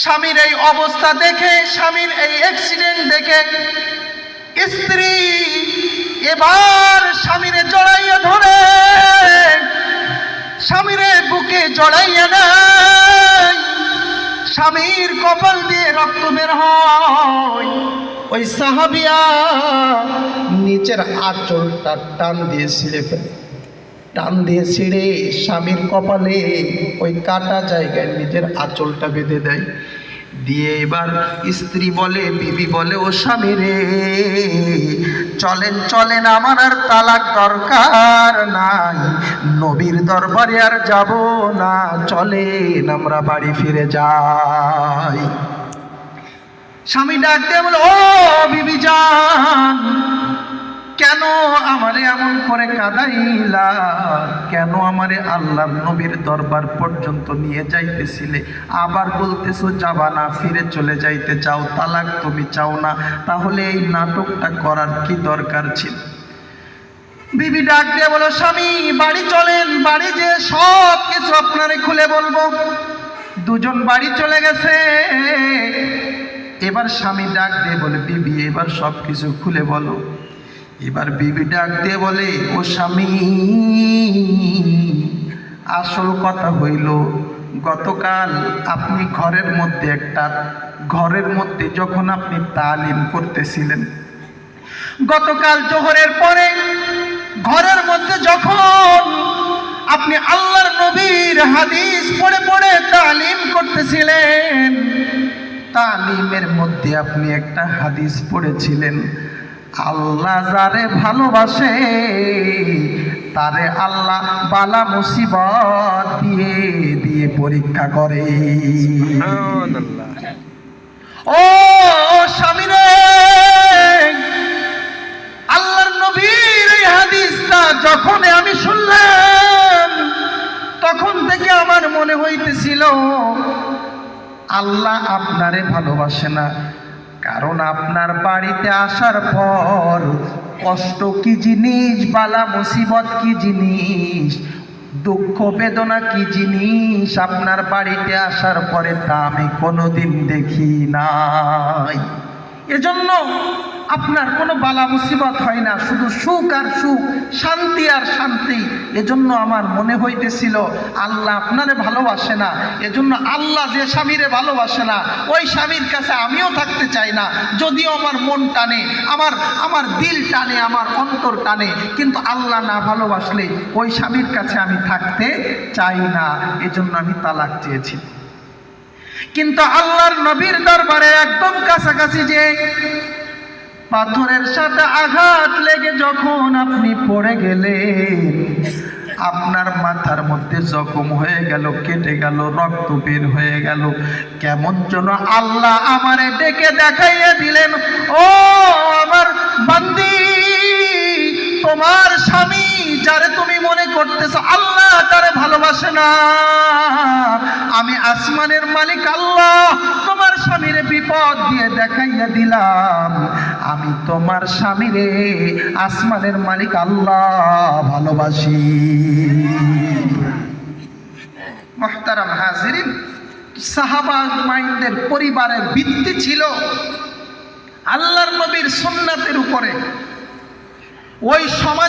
স্বামীর এই অবস্থা দেখে, স্বামীর এই অ্যাক্সিডেন্ট দেখে স্ত্রী এবার স্বামীরে জড়াইয়া ধরে, স্বামীরে বুকে জড়াইয়া নেয়, স্বামীর কপাল দিয়ে রক্ত বের হয়। ওই সাহাবিয়া নিচের আঁচলটা টান দিয়ে ছিঁড়ে ফেলে, টান দিয়ে ছিঁড়ে স্বামীর কপালে ওই কাটা জায়গায় নিজের আঁচলটা বেঁধে দেয়। দিয়ে এবার স্ত্রী বলে, বিবি বলে, ও স্বামী রে, চলেন চলেন, আমার আর তালাক দরকার নাই, নবীর দরবারে আর যাব না, চলেন আমরা বাড়ি ফিরে যাই। স্বামী ডাক দিয়ে বলে, ও বিবি জান, কেন আমারে এমন করে কাঁদাইলা? কেন আমারে আল্লাহর নবীর দরবার পর্যন্ত নিয়ে যাইতেছিলে, আবার বলতেছো যাবা না, ফিরে চলে যাইতে চাও, তালাক তুমি চাও না, তাহলে এই নাটকটা করার কি দরকার ছিল? বিবি ডাক দিয়ে বলো, স্বামী বাড়ি চলেন, বাড়ি যে সব কিছু আপনারে খুলে বলবো। দুজন বাড়ি চলে গেছে। এবার স্বামী ডাক দিয়ে বলে, বিবি এবার সব কিছু খুলে বলো। এবার বিবি ডাক দিয়ে বলে, ও স্বামী, আসল কথা হইল, গতকাল আপনি ঘরের মধ্যে যখন আপনি তালিম করতেছিলেন, গতকাল জোহরের পরে ঘরের মধ্যে যখন আপনি আল্লাহর নবীর হাদিস পড়ে পড়ে তালিম করতেছিলেন, তালিমের মধ্যে আপনি একটা হাদিস পড়েছিলেন, আল্লাহ যারে ভালোবাসে তারে আল্লাহ বালা মুসিবত দিয়ে দিয়ে পরীক্ষা করে। ও স্বামী রে, আল্লাহর নবীর এই হাদিসটা যখন আমি শুনলাম, তখন থেকে আমার মনে হইতেছিল আল্লাহ আপনারে ভালোবাসে না, কারণ আপনার বাড়িতে আসার পর কষ্ট কি জিনিস, বালা মুসিবত কি জিনিস, দুঃখ বেদনা কি জিনিস, আপনার বাড়িতে আসার পরে তা আমি কোনোদিন দেখি নাই। এজন্য আপনার কোনো বালা মুসিবত হয় না, শুধু সুখ আর সুখ, শান্তি আর শান্তি। এজন্য আমার মনে হইতেছিল আল্লাহ আপনারে ভালোবাসে না। এজন্য আল্লাহ যে স্বামীরে ভালোবাসে না, ওই স্বামীর কাছে আমিও থাকতে চাই না, যদিও আমার মন টানে, আমার দিল টানে, আমার অন্তর টানে, কিন্তু আল্লাহ না ভালোবাসলে ওই স্বামীর কাছে আমি থাকতে চাই না। এজন্য আমি তালাক চেয়েছি। কিন্তু আল্লাহর নবীর দরবারে একদম কাছাকাছি যে পাথরের সাথে আঘাত লেগে যখন আপনি পড়ে গেলেন, আপনার মাথার মধ্যে জখম হয়ে গেল, কেটে গেল, রক্ত বের হয়ে গেল, কেমন যেন আল্লাহ আমারে ডেকে দেখাইয়া দিলেন, ও আমার বান্দি, তোমার স্বামী যারে তুমি মনে করতেছো আল্লাহ তারে ভালোবাসে না, আমি আসমানের মালিক আল্লাহ তোমার স্বামীরে বিপদ দিয়ে দেখাইয়া দিলাম, আমি তোমার স্বামীরে আসমানের মালিক আল্লাহ ভালোবাসি। মুহতারাম হাজিরিন, সাহাবা আজমাইনদের পরিবারের ভিত্তি ছিল আল্লাহর নবীর সুন্নাতের উপরে। ওই সমাজে